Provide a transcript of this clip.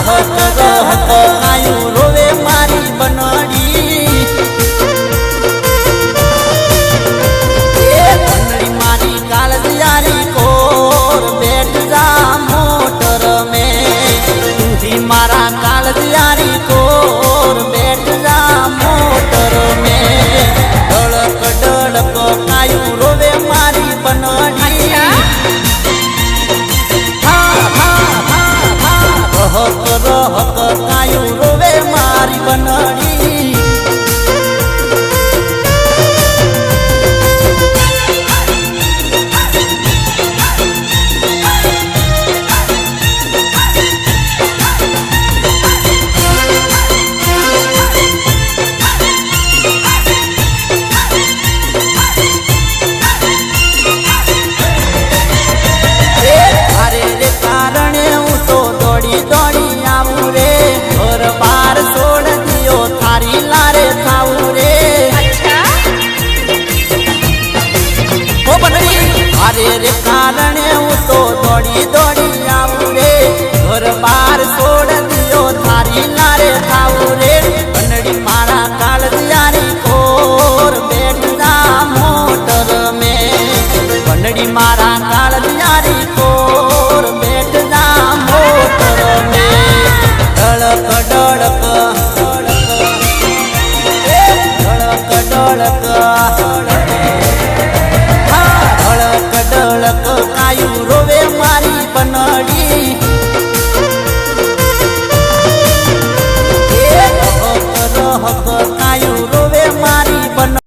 रहत रहत कायू रोवे मारी बनड़ी बनड़ी मारी कालजियारी कोर बैठ जा मोटर में तू ही मारा कालजियारी कोर बैठ जा मोटर में डड़क डड़क कायू रोवे मारी बनड़ी रहत रहत कायू रोवे मारी बनड़ी अरे रे कारणे हूँ तो दौड़ी दौड़ी आऊँ रे घर बार छोड़ दियो थारी लारे खाऊ रे बनड़ी मारा कालजियारी कोर बैठ जा मोटर में बनड़ी मारा कालजियारी कोर बैठ जा मोटर में डड़क डड़क